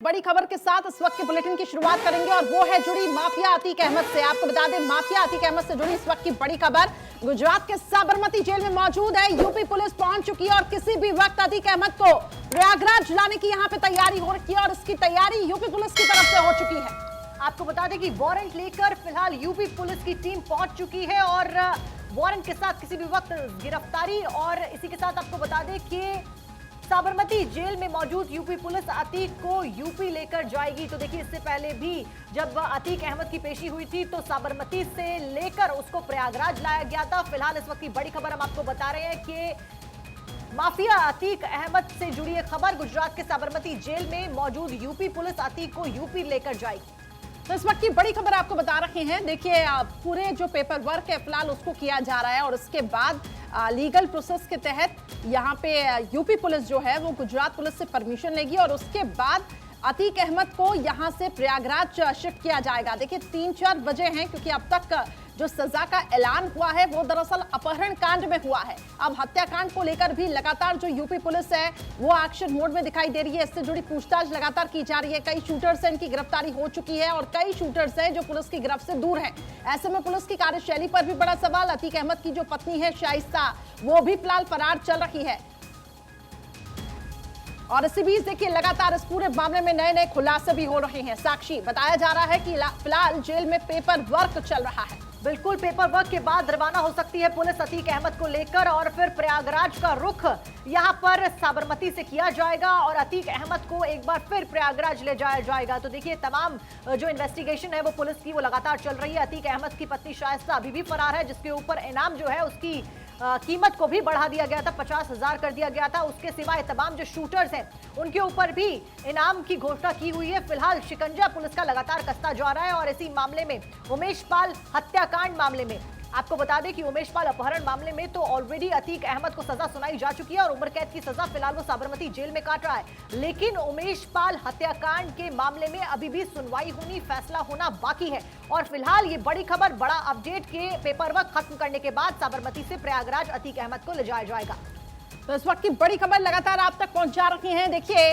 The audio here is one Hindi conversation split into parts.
बड़ी खबर के साथ इस वक्त के बुलेटिन की शुरुआत करेंगे और वो है जुड़ी माफिया अतीक अहमद से। आपको बता दें, माफिया अतीक अहमद से जुड़ी इस वक्त की बड़ी खबर गुजरात के साबरमती जेल में मौजूद है। यूपी पुलिस पहुंच चुकी है और किसी भी वक्त अतीक अहमद को प्रयागराज लाने की यहां पे तैयारी हो रखी है और इसकी तैयारी यूपी पुलिस की तरफ से हो चुकी है। आपको बता दें कि वारंट लेकर फिलहाल यूपी पुलिस की टीम पहुंच चुकी है और वारंट के साथ किसी भी वक्त गिरफ्तारी। और इसी के साथ आपको बता दें कि साबरमती जेल में मौजूद यूपी पुलिस अतीक को यूपी लेकर जाएगी। तो देखिए, इससे पहले भी जब अतीक अहमद की पेशी हुई थी तो साबरमती से लेकर उसको प्रयागराज लाया गया था। फिलहाल इस वक्त की बड़ी खबर हम आपको बता रहे हैं कि माफिया अतीक अहमद से जुड़ी एक खबर, गुजरात के साबरमती जेल में मौजूद यूपी पुलिस अतीक को यूपी लेकर जाएगी। तो इस वक्त की बड़ी खबर आपको बता रहे हैं। देखिए, पूरे जो पेपर वर्क है फिलहाल उसको किया जा रहा है और उसके बाद लीगल प्रोसेस के तहत यहाँ पे यूपी पुलिस जो है वो गुजरात पुलिस से परमिशन लेगी और उसके बाद अतीक अहमद को यहाँ से प्रयागराज शिफ्ट किया जाएगा। देखिए, 3-4 वजह हैं क्योंकि अब तक जो सजा का ऐलान हुआ है वो दरअसल अपहरण कांड में हुआ है। अब हत्याकांड को लेकर भी लगातार जो यूपी पुलिस है वो एक्शन मोड में दिखाई दे रही है। इससे जुड़ी पूछताछ लगातार की जा रही है। कई शूटर्स हैं, इनकी गिरफ्तारी हो चुकी है और कई शूटर्स हैं जो पुलिस की गिरफ्त से दूर हैं। ऐसे में पुलिस की कार्यशैली पर भी बड़ा सवाल। अतीक अहमद की जो पत्नी है शाइस्ता, वो भी फिलहाल फरार चल रही है और इसी बीच देखिए लगातार इस पूरे मामले में नए नए खुलासे भी हो रहे हैं। साक्षी, बताया जा रहा है कि फिलहाल जेल में पेपर वर्क चल रहा है। बिल्कुल, पेपर वर्क के बाद रवाना हो सकती है पुलिस अतीक अहमद को लेकर और फिर प्रयागराज का रुख यहां पर साबरमती से किया जाएगा और अतीक अहमद को एक बार फिर प्रयागराज ले जाया जाएगा। तो देखिए, तमाम जो इन्वेस्टिगेशन है वो पुलिस की वो लगातार चल रही है। अतीक अहमद की पत्नी शाइस्ता अभी भी फरार है, जिसके ऊपर इनाम जो है उसकी कीमत को भी बढ़ा दिया गया था, 50,000 कर दिया गया था। उसके सिवाय तमाम जो शूटर्स हैं उनके ऊपर भी इनाम की घोषणा की हुई है। फिलहाल शिकंजा पुलिस का लगातार कसता जा रहा है और इसी मामले में उमेश पाल हत्याकांड मामले में आपको बता दें कि उमेश पाल अपहरण मामले में तो ऑलरेडी अतीक अहमद को सजा सुनाई जा चुकी है और उम्र कैद की सजा फिलहाल वो साबरमती जेल में काट रहा है। लेकिन उमेश पाल हत्याकांड के मामले में अभी भी सुनवाई होनी, फैसला होना बाकी है और फिलहाल ये बड़ी खबर, बड़ा अपडेट के पेपर वर्क खत्म करने के बाद साबरमती से प्रयागराज अतीक अहमद को ले जाया जाएगा। तो इस वक्त की बड़ी खबर लगातार आप तक पहुंचा रही हैं। देखिए,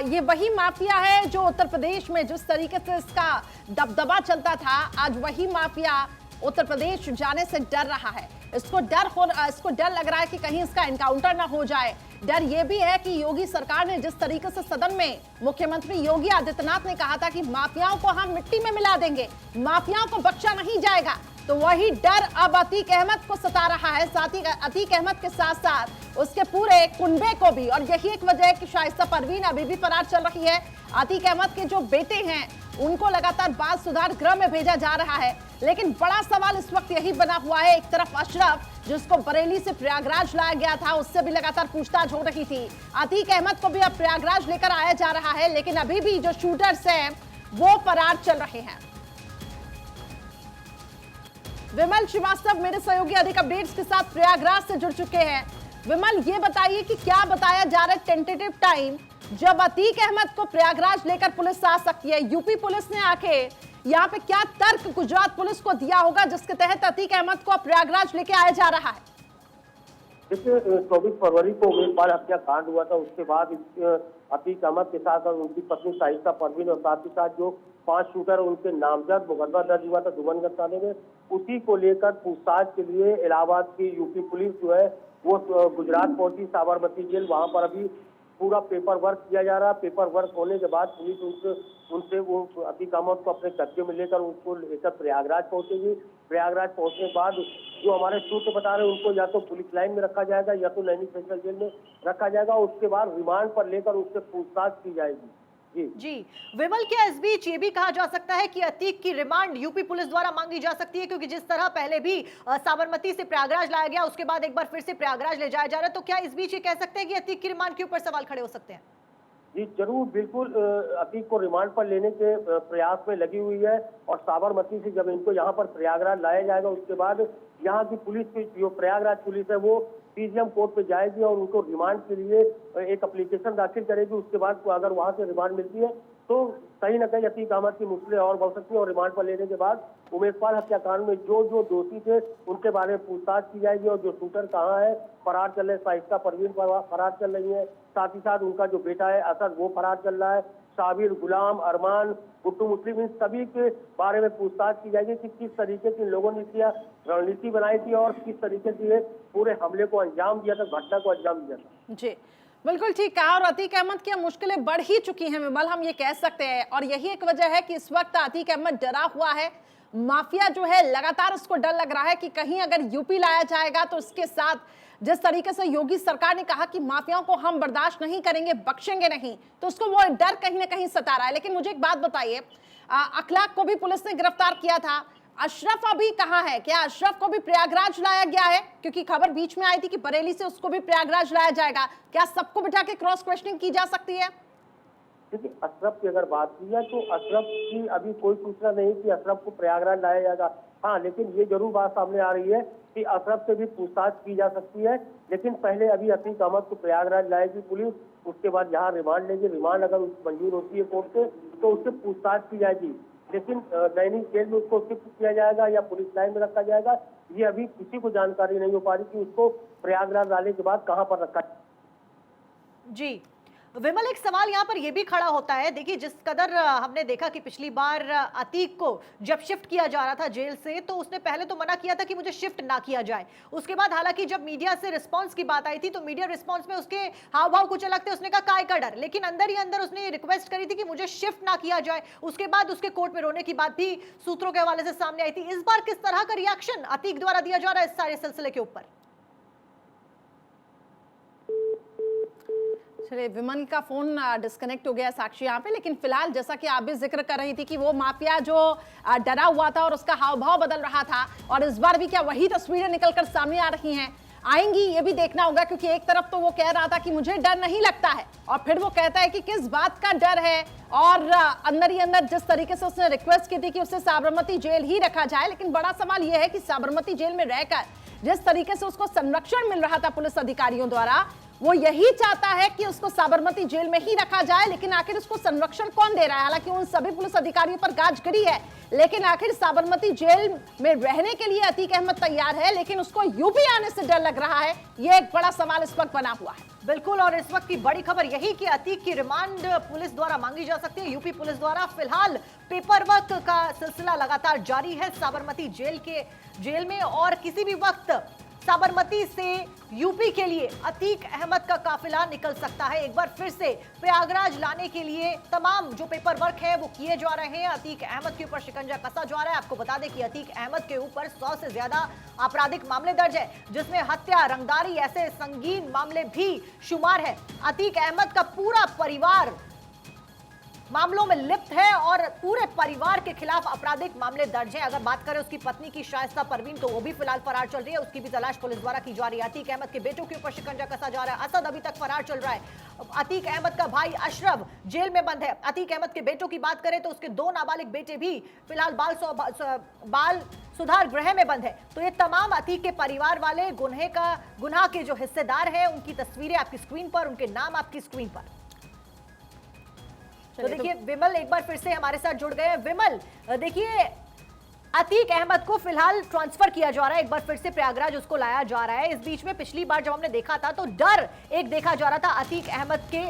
ये वही माफिया है जो उत्तर प्रदेश में जिस तरीके से इसका दबदबा चलता था, आज वही माफिया उत्तर प्रदेश जाने से डर रहा है। इसको डर लग रहा है कि कहीं इसका एनकाउंटर ना हो जाए। डर ये भी है कि योगी सरकार ने जिस तरीके से सदन में मुख्यमंत्री योगी आदित्यनाथ ने कहा था कि माफियाओं को हम मिट्टी में मिला देंगे, माफियाओं को बख्शा नहीं जाएगा, तो वही डर अब अतीक अहमद को सता रहा है। साथ ही अतीक अहमद के साथ साथ उसके पूरे कुनबे को भी। और यही एक वजह है कि शाइस्ता परवीन अभी भी फरार चल रही है। अतीक अहमद के जो बेटे हैं उनको लगातार बाल सुधार गृह में भेजा जा रहा है। लेकिन बड़ा सवाल इस वक्त यही बना हुआ है, एक तरफ अशरफ जिसको बरेली से प्रयागराज लाया गया था, उससे भी लगातार पूछताछ हो रही थी। अतीक अहमद को भी अब प्रयागराज लेकर आया जा रहा है, लेकिन अभी भी जो शूटर्स हैं वो फरार चल रहे हैं। विमल श्रीवास्तव मेरे सहयोगी अधिक अपडेट्स के साथ प्रयागराज से जुड़ चुके हैं। विमल, ये बताइए कि क्या बताया जा रहा है टेंटेटिव टाइम जब अतीक अहमद को प्रयागराज लेकर पुलिस आ सकती है? यूपी पुलिस ने आके यहाँ पे क्या तर्क गुजरात पुलिस को दिया होगा जिसके तहत अतीक अहमद को प्रयागराज लेके आया जा रहा है? देखिए, 24 फरवरी को उमेश पाल हत्याकांड हुआ था। उसके बाद अतीक अहमद के साथ उनकी पत्नी शाइस्ता परवीन और साथ ही साथ जो 5 शूटर उनके नामजद मुकदमा दर्ज हुआ था दुबनगंज थाने में, उसी को लेकर पूछताछ के लिए इलाहाबाद की यूपी पुलिस जो है वो गुजरात पहुंची, साबरमती जेल। वहां पर अभी पूरा पेपर वर्क किया जा रहा है। पेपर वर्क होने के बाद पुलिस उनसे वो अतीक अहमद को अपने कब्जे में लेकर उसको लेकर प्रयागराज पहुंचेगी। प्रयागराज पहुंचने के बाद जो हमारे सूत्र बता रहे हैं उनको या तो पुलिस लाइन में रखा जाएगा या तो नैनी सेंट्रल जेल में रखा जाएगा। उसके बाद रिमांड पर लेकर उससे पूछताछ की जाएगी। जी विमल, क्या इस बीच ये भी कहा जा सकता है कि अतीक की रिमांड यूपी पुलिस द्वारा मांगी जा सकती है? क्योंकि जिस तरह पहले भी साबरमती से प्रयागराज लाया गया, उसके बाद एक बार फिर से प्रयागराज ले जाया जा रहा है, तो क्या इस बीच ये कह सकते हैं कि अतीक की रिमांड के ऊपर सवाल खड़े हो सकते हैं? जी जरूर, बिल्कुल। अतीक को रिमांड पर लेने के प्रयास में लगी हुई है और साबरमती से जब इनको यहाँ पर प्रयागराज लाया जाएगा उसके बाद यहाँ की पुलिस की जो प्रयागराज पुलिस है वो पीजीएम कोर्ट पे जाएगी और उनको रिमांड के लिए एक एप्लीकेशन दाखिल करेगी। उसके बाद अगर वहां से रिमांड मिलती है तो कहीं ना कहीं अतीक अहमद की मुश्किलें और बढ़ सकती है और रिमांड पर लेने के बाद उमेश पाल हत्याकांड में जो जो दोषी थे उनके बारे में पूछताछ की जाएगी और जो शूटर कहाँ है, फरार चल रहे, शाइस्ता परवीन फरार चल रही है, साथ ही साथ उनका जो बेटा है असद वो फरार चल रहा है। साबिर, गुलाम, अरमान, गुड्डू मुस्लिम, इन सभी के बारे में पूछताछ की जाएगी कि किस तरीके से इन लोगों ने इसकी रणनीति बनाई थी और किस तरीके से ये पूरे हमले को अंजाम दिया था, घटना को अंजाम दिया था। जी बिल्कुल ठीक कहा। और अतीक अहमद की मुश्किलें बढ़ ही चुकी हैं विमल, हम ये कह सकते हैं। और यही एक वजह है कि इस वक्त अतीक अहमद डरा हुआ है। माफिया जो है लगातार उसको डर लग रहा है कि कहीं अगर यूपी लाया जाएगा तो उसके साथ जिस तरीके से योगी सरकार ने कहा कि माफियाओं को हम बर्दाश्त नहीं करेंगे, बख्शेंगे नहीं, तो उसको वो डर कहीं ना कहीं सता रहा है। लेकिन मुझे एक बात बताइए, अखलाक को भी पुलिस ने गिरफ्तार किया था, अशरफ अभी कहाँ है? क्या अशरफ को भी प्रयागराज लाया गया है? क्योंकि खबर बीच में आई थी कि बरेली से उसको भी प्रयागराज लाया जाएगा। क्या सबको बिठा के क्रॉस क्वेश्चनिंग की जा सकती है? देखिए, अशरफ की अगर बात की जाए तो अशरफ की अभी कोई सूचना नहीं कि अशरफ को प्रयागराज लाया जाएगा। हाँ, लेकिन ये जरूर बात सामने आ रही है कि अशरफ से भी पूछताछ की जा सकती है, लेकिन पहले अभी अतीक अहमद को प्रयागराज लाएगी पुलिस, उसके बाद यहाँ रिमांड लेगी। रिमांड अगर मंजूर होती है कोर्ट से तो उससे पूछताछ की जाएगी, लेकिन नैनीताल जेल में उसको शिफ्ट किया जाएगा या पुलिस लाइन में रखा जाएगा, ये अभी किसी को जानकारी नहीं हो पा रही कि उसको प्रयागराज लाने के बाद कहाँ पर रखा। जी विमल, एक सवाल यहाँ पर यह भी खड़ा होता है। देखिए, जिस कदर हमने देखा कि पिछली बार अतीक को जब शिफ्ट किया जा रहा था जेल से, तो उसने पहले तो मना किया था कि मुझे शिफ्ट ना किया जाए। उसके बाद हालांकि जब मीडिया से रिस्पांस की बात आई थी तो मीडिया रिस्पांस में उसके हाव भाव कुछ अलग थे, उसने कहा काय का डर, लेकिन अंदर ही अंदर उसने रिक्वेस्ट करी थी कि मुझे शिफ्ट ना किया जाए। उसके बाद उसके कोर्ट में रोने की बात भी सूत्रों के हवाले से सामने आई थी। इस बार किस तरह का रिएक्शन अतीक द्वारा दिया जा रहा है इस सारे सिलसिले के ऊपर? चलिए, विमन का फोन डिस्कनेक्ट हो गया साक्षी यहाँ पे, लेकिन फिलहाल जैसा कि आप भी जिक्र कर रही थी कि वो माफिया जो डरा हुआ था और उसका हाव भाव बदल रहा था, और इस बार भी क्या वही तस्वीरें निकलकर सामने आ रही हैं, आएंगी, ये भी देखना होगा। क्योंकि एक तरफ तो वो कह रहा था कि मुझे डर नहीं लगता है, और फिर वो कहता है कि किस बात का डर है, और अंदर ही अंदर जिस तरीके से उसने रिक्वेस्ट की थी कि उसे साबरमती जेल ही रखा जाए। लेकिन बड़ा सवाल यह है कि साबरमती जेल में रहकर जिस तरीके से उसको संरक्षण मिल रहा था पुलिस अधिकारियों द्वारा, वो यही चाहता है कि उसको साबरमती जेल में ही रखा जाए। लेकिन आखिर उसको संरक्षण कौन दे रहा है? हालांकि उन सभी पुलिस अधिकारियों पर गाज गिरी है, लेकिन आखिर साबरमती जेल में रहने के लिए अतीक अहमद तैयार है, लेकिन उसको यूपी आने से डर लग रहा है। ये एक बड़ा सवाल इस वक्त बना हुआ है। बिल्कुल, और इस वक्त की बड़ी खबर यही कि अतीक की रिमांड पुलिस द्वारा मांगी जा सकती है, यूपी पुलिस द्वारा। फिलहाल पेपर वर्क का सिलसिला लगातार जारी है साबरमती जेल में, और किसी भी वक्त साबरमती से यूपी के लिए अतीक अहमद का काफिला निकल सकता है। एक बार फिर से प्रयागराज लाने के लिए तमाम जो पेपर वर्क है वो किए जा रहे हैं। अतीक अहमद के ऊपर शिकंजा कसा जा रहा है। आपको बता दें कि अतीक अहमद के ऊपर 100 से ज्यादा आपराधिक मामले दर्ज है, जिसमें हत्या, रंगदारी ऐसे संगीन मामले भी शुमार है। अतीक अहमद का पूरा परिवार मामलों में लिप्त है और पूरे परिवार के खिलाफ आपराधिक मामले दर्ज हैं। अगर बात करें उसकी पत्नी की शाइस्ता परवीन, तो वो भी फिलहाल फरार चल रही है, उसकी भी तलाश पुलिस द्वारा की जा रही है। अतीक अहमद के बेटों के ऊपर शिकंजा कसा जा रहा है। असद अभी तक फरार चल रहा है। अतीक अहमद का भाई अशरफ जेल में बंद है। अतीक अहमद के बेटों की बात करें तो उसके 2 नाबालिग बेटे भी फिलहाल बाल सुधार गृह में बंद है। तो ये तमाम अतीक के परिवार वाले गुनाह के जो हिस्सेदार हैं, उनकी तस्वीरें आपकी स्क्रीन पर, उनके नाम आपकी स्क्रीन पर। तो देखिए, विमल एक बार फिर से हमारे साथ जुड़ गए हैं। विमल, देखिए अतीक अहमद को फिलहाल ट्रांसफर किया जा रहा है, एक बार फिर से प्रयागराज उसको लाया जा रहा है। इस बीच में पिछली बार जब हमने देखा था तो डर एक देखा जा रहा था अतीक अहमद के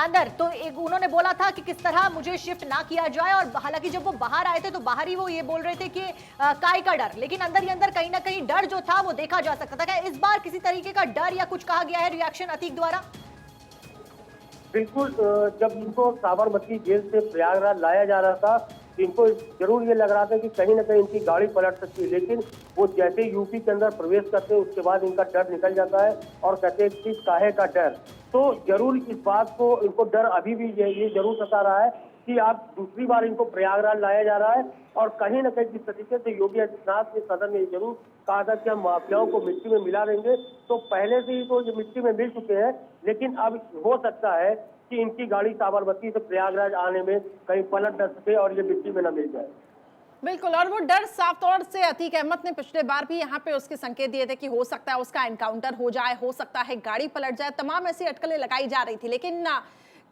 अंदर। तो एक उन्होंने बोला था कि किस तरह मुझे शिफ्ट ना किया जाए, और हालांकि जब वो बाहर आए थे तो बाहर ही वो ये बोल रहे थे कि काय का डर, लेकिन अंदर ही अंदर कहीं ना कहीं डर जो था वो देखा जा सकता था। क्या इस बार किसी तरीके का डर या कुछ कहा गया है रिएक्शन अतीक द्वारा? बिल्कुल, जब इनको साबरमती जेल से प्रयागराज लाया जा रहा था, इनको जरूर ये लग रहा था कि कहीं ना कहीं इनकी गाड़ी पलट सकती है, लेकिन वो जैसे यूपी के अंदर प्रवेश करते हैं उसके बाद इनका डर निकल जाता है और कहते हैं कि काहे का डर। तो जरूर इस बात को, इनको डर अभी भी ये जरूर सता रहा है कि आप दूसरी बार इनको प्रयागराज लाया जा रहा है, और कहीं ना कहीं जिस तरीके से योगी आदित्यनाथ के सदन में जरूर कहा था कि हम माफियाओं को मिट्टी में मिला देंगे, तो पहले से ही तो ये मिट्टी में मिल चुके हैं, लेकिन अब हो सकता है कि इनकी गाड़ी साबरमती से प्रयागराज आने में कहीं पलट न सके और ये मिट्टी में न मिल जाए। बिल्कुल, और वो डर साफ तौर से अतीक अहमद ने पिछले बार भी यहाँ पे उसके संकेत दिए थे कि हो सकता है उसका एनकाउंटर हो जाए, हो सकता है गाड़ी पलट जाए, तमाम ऐसी अटकलें लगाई जा रही थी। लेकिन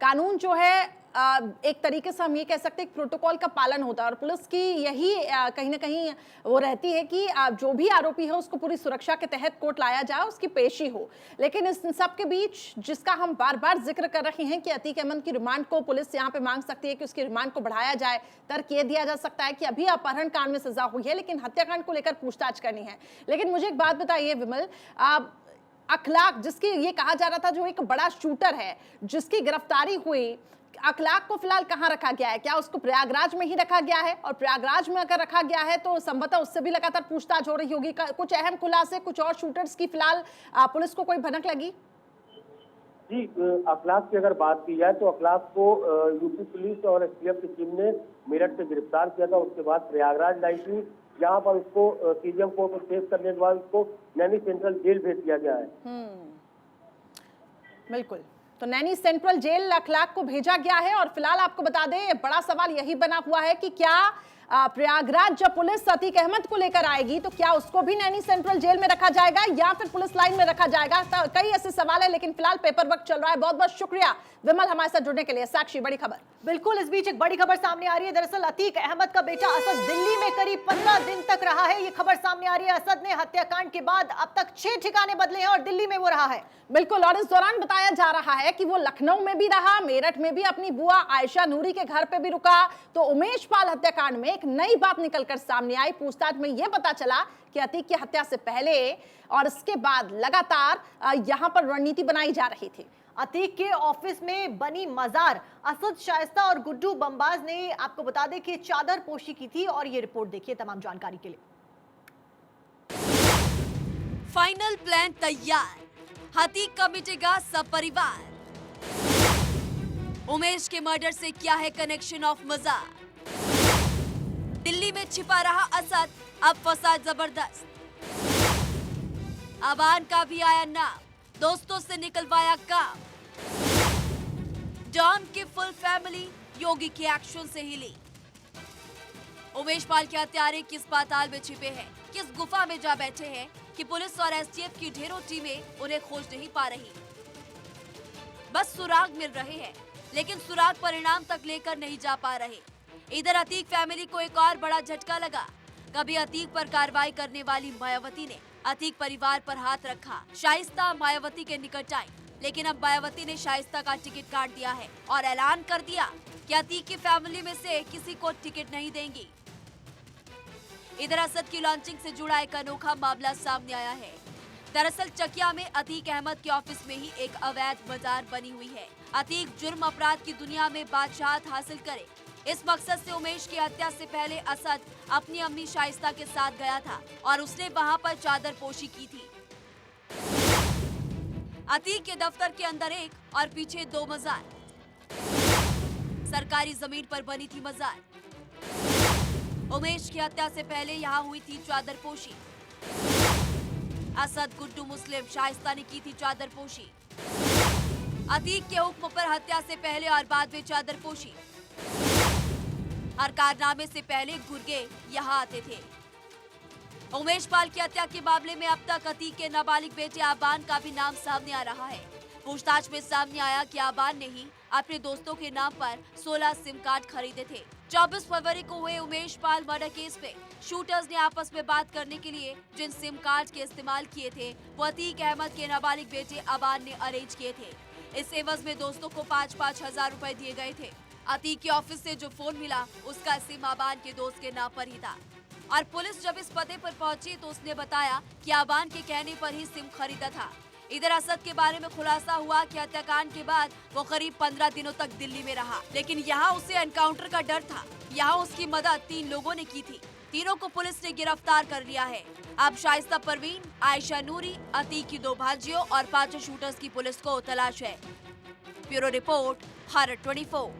कानून जो है एक तरीके से हम ये कह सकते हैं प्रोटोकॉल का पालन होता है और पुलिस की यही कहीं ना कहीं वो रहती है कि जो भी आरोपी है उसको पूरी सुरक्षा के तहत कोर्ट लाया जाए, उसकी पेशी हो। लेकिन इस सब के बीच जिसका हम बार बार जिक्र कर रहे हैं कि अतीक अहमद की रिमांड को पुलिस यहाँ पे मांग सकती है कि उसकी रिमांड को बढ़ाया जाए। तर्क ये दिया जा सकता है कि अभी अपहरण कांड में सजा हुई है लेकिन हत्याकांड को लेकर पूछताछ करनी है। लेकिन मुझे एक बात बताइए विमल, अखलाक जिसकी ये कहा जा रहा था जो एक बड़ा शूटर है जिसकी गिरफ्तारी हुई, अखलाक को फिलहाल कहां रखा गया है? क्या उसको प्रयागराज में ही रखा गया है? और प्रयागराज में अगर रखा गया है तो संभवतः उससे भी लगातार पूछताछ हो रही होगी। कुछ अहम खुलासे कुछ और शूटर्स की फिलहाल पुलिस को कोई भनक लगी? जी, अखलाक की अगर बात की जाए तो अखलाक को यूपी पुलिस और एसटीएफ की टीम ने मेरठ से गिरफ्तार किया था। उसके बाद प्रयागराज लाई थी, जहाँ पर उसको सीजीएम कोर्ट में पेश करने के बाद उसको नैनी सेंट्रल जेल भेज दिया गया है। बिल्कुल, तो नैनी सेंट्रल जेल अखलाक को भेजा गया है। और फिलहाल आपको बता दें बड़ा सवाल यही बना हुआ है कि क्या प्रयागराज जब पुलिस अतीक अहमद को लेकर आएगी तो क्या उसको भी नैनी सेंट्रल जेल में रखा जाएगा या फिर पुलिस लाइन में रखा जाएगा? तो कई ऐसे सवाल है लेकिन फिलहाल पेपर वर्क चल रहा है। बहुत बहुत शुक्रिया विमल हमारे साथ जुड़ने के लिए। साक्षी, बड़ी खबर। बिल्कुल, इस बीच एक बड़ी खबर सामने आ रही है। दरअसल अतीक अहमद का बेटा असद दिल्ली में करीब 15 दिन तक रहा है। ये खबर सामने आ रही है। असद ने हत्याकांड के बाद अब तक 6 ठिकाने बदले हैं और दिल्ली में वो रहा है। बिल्कुल, और इस दौरान बताया जा रहा है कि वो लखनऊ में भी रहा, मेरठ में भी अपनी बुआ आयशा नूरी के घर पे भी रुका। तो उमेश पाल हत्याकांड में एक नई बात निकलकर सामने आई। पूछताछ में यह पता चला कि अतीक की हत्या से पहले और इसके बाद लगातार यहां पर रणनीति बनाई जा रही थी। अतीक के ऑफिस में बनी मजार असद शाइस्ता और गुड्डू बमबाज ने आपको बता दें कि चादर पोशी की थी। और ये रिपोर्ट देखिए तमाम जानकारी के लिए। फाइनल प्लान तैयार, अतीक का मिटेगा सब परिवार। उमेश के मर्डर से क्या है कनेक्शन ऑफ मजार? दिल्ली में छिपा रहा असद, अब फंसा जबरदस्त। अबान का भी आया नाम, दोस्तों से निकलवाया काम। डॉन की फुल फैमिली योगी के एक्शन से हिली। उमेश पाल के हत्यारे किस पाताल में छिपे हैं, किस गुफा में जा बैठे हैं कि पुलिस और एसटीएफ की ढेरों टीमें उन्हें खोज नहीं पा रही। बस सुराग मिल रहे हैं लेकिन सुराग परिणाम तक लेकर नहीं जा पा रहे। इधर अतीक फैमिली को एक और बड़ा झटका लगा। कभी अतीक पर कार्रवाई करने वाली मायावती ने अतीक परिवार पर हाथ रखा। शाइस्ता मायावती के निकट आई लेकिन अब मायावती ने शाइस्ता का टिकट काट दिया है और ऐलान कर दिया कि अतीक की फैमिली में से किसी को टिकट नहीं देंगी। इधर असद की लॉन्चिंग से जुड़ा एक अनोखा मामला सामने आया है। दरअसल चकिया में अतीक अहमद के ऑफिस में ही एक अवैध बाजार बनी हुई है। अतीक जुर्म अपराध की दुनिया में बादशाहत हासिल करे, इस मकसद से उमेश की हत्या से पहले असद अपनी अम्मी शाइस्ता के साथ गया था और उसने वहां पर चादर पोशी की थी। अतीक के दफ्तर के अंदर एक और पीछे 2 मजार। सरकारी जमीन पर बनी थी मजार। उमेश की हत्या से पहले यहाँ हुई थी चादर पोशी। असद, गुड्डू, मुस्लिम, शाइस्ता ने की थी चादर पोशी। अतीक के हुक्म पर हत्या से पहले और बाद में चादर पोशी। हर कारनामे से पहले गुर्गे यहाँ आते थे। उमेश पाल की हत्या के मामले में अब तक अतीक के नाबालिग बेटे आबान का भी नाम सामने आ रहा है। पूछताछ में सामने आया कि आबान ने ही अपने दोस्तों के नाम पर 16 सिम कार्ड खरीदे थे। 24 फरवरी को हुए उमेश पाल मर्डर केस में शूटर्स ने आपस में बात करने के लिए जिन सिम कार्ड के इस्तेमाल किए थे वो अतीक अहमद के नाबालिग बेटे आबान ने अरेंज किए थे। इस एवज में दोस्तों को 5-5 हजार रुपए दिए गए थे। अतीक के ऑफिस से जो फोन मिला उसका सिम आबान के दोस्त के नाम पर ही था और पुलिस जब इस पते पर पहुंची तो उसने बताया कि आबान के कहने पर ही सिम खरीदा था। इधर असद के बारे में खुलासा हुआ कि हत्याकांड के बाद वो करीब 15 दिनों तक दिल्ली में रहा, लेकिन यहाँ उसे एनकाउंटर का डर था। यहाँ उसकी मदद 3 लोगों ने की थी। तीनों को पुलिस ने गिरफ्तार कर लिया है। अब शाइस्ता परवीन, आयशा नूरी, अतीक की 2 भांजियों और 5 शूटर्स की पुलिस को तलाश है। Bureau report, Bharat 24।